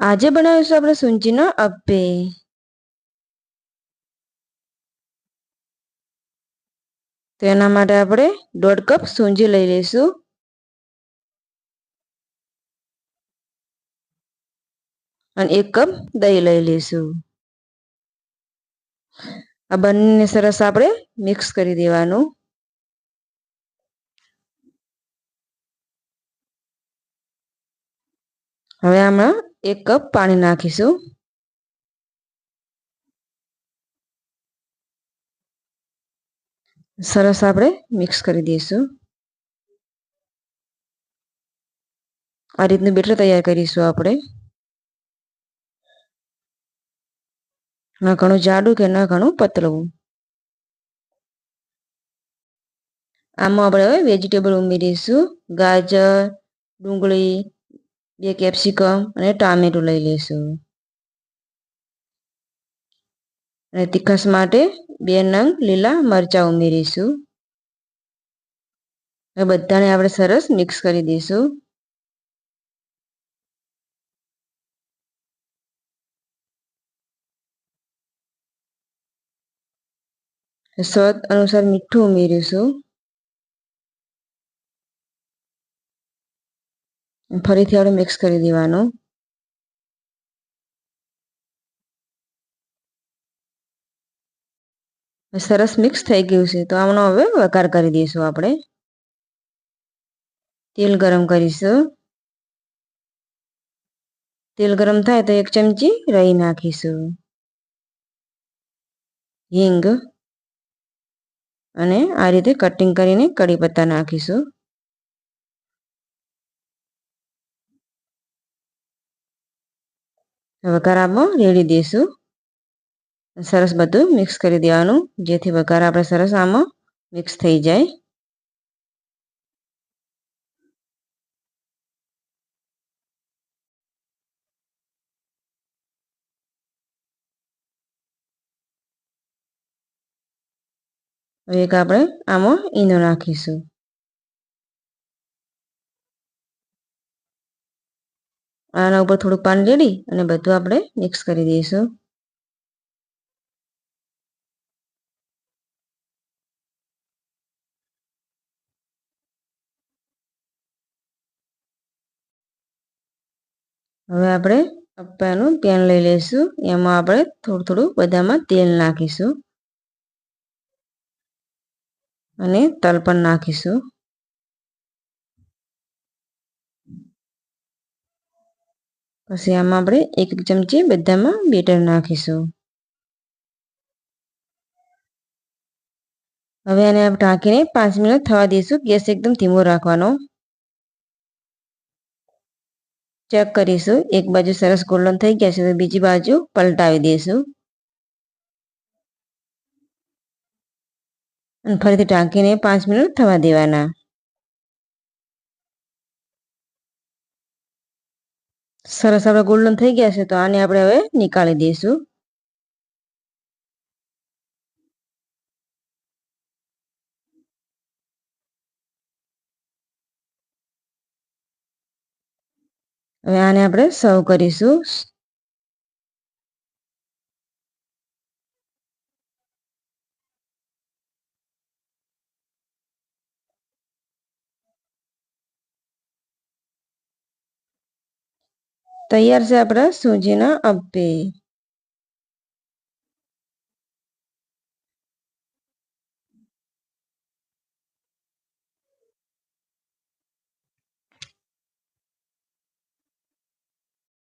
આજે બનાવીશું આપણે સૂંજીના અપ્પે। તો એના માટે આપણે 1.5 કપ સૂંજી લઈ લઈશું અને 1 કપ દહીં લઈ લઈશું। આ બંને સરસ આપણે મિક્સ કરી દેવાનું। હવે આમાં 1 કપ પાણી નાખીશું સરસ આપણે મિક્સ કરી દઈશું। આ રીતનું બેટર તૈયાર કરીશું આપણે। ના ઘણું જાડું કે ના ઘણું પતલું। આમાં આપણે હવે વેજીટેબલ ઉમેરીશું। ગાજર, ડુંગળી, 2 કેપ્સિકમ અને ટામેટું લઈ લઈશું અને તીખાશ માટે 2 નંગ લીલા મરચાં ઉમેરીશું। હવે બધાને આપણે સરસ મિક્સ કરી દઈશું। સ્વાદ અનુસાર મીઠું ઉમેરીશું। ફરીથી આપણે મિક્સ કરી દેવાનું। સરસ મિક્સ થઈ ગયું છે તો આનો હવે વઘાર કરી દઈશું આપણે। તેલ ગરમ કરીશું। તેલ ગરમ થાય તો 1 ચમચી રાઈ નાખીશું, હિંગ અને આ રીતે કટિંગ કરીને કડી પત્તા નાખીશું। વઘારમાં રેડી દઈશું। સરસ બધું મિક્સ કરી દેવાનું જેથી વઘાર આપણે સરસ આમાં મિક્સ થઈ જાય। હવે એક આપણે આમાં ઈનો નાખીશું। આના ઉપર થોડું પાણી રેડી અને બધું આપણે મિક્સ કરી દઈશું। હવે આપણે અપ્પાનું પેન લઈ લઈશું। એમાં આપણે થોડું થોડું બધામાં તેલ નાખીશું અને તલ પણ નાખીશું। પછી આમાં આપણે 1 ચમચી બધામાં બેટર નાખીશું। હવે આને ઢાંકીને 5 મિનિટ થવા દઈશું। ગેસ એકદમ ધીમો રાખવાનો। ચેક કરીશું, એક બાજુ સરસ ગોલ્ડન થઈ ગયા છે તો બીજી બાજુ પલટાવી દઈશું અને ફરીથી ઢાંકીને 5 મિનિટ થવા દેવાના। સરસ આપણે ગોલ્ડન થઈ ગયા છે તો આને આપણે હવે નીકાળી દઈશું। હવે આને આપણે સર્વ કરીશું। તૈયાર છે આપણા સૂજીના અપ્પે।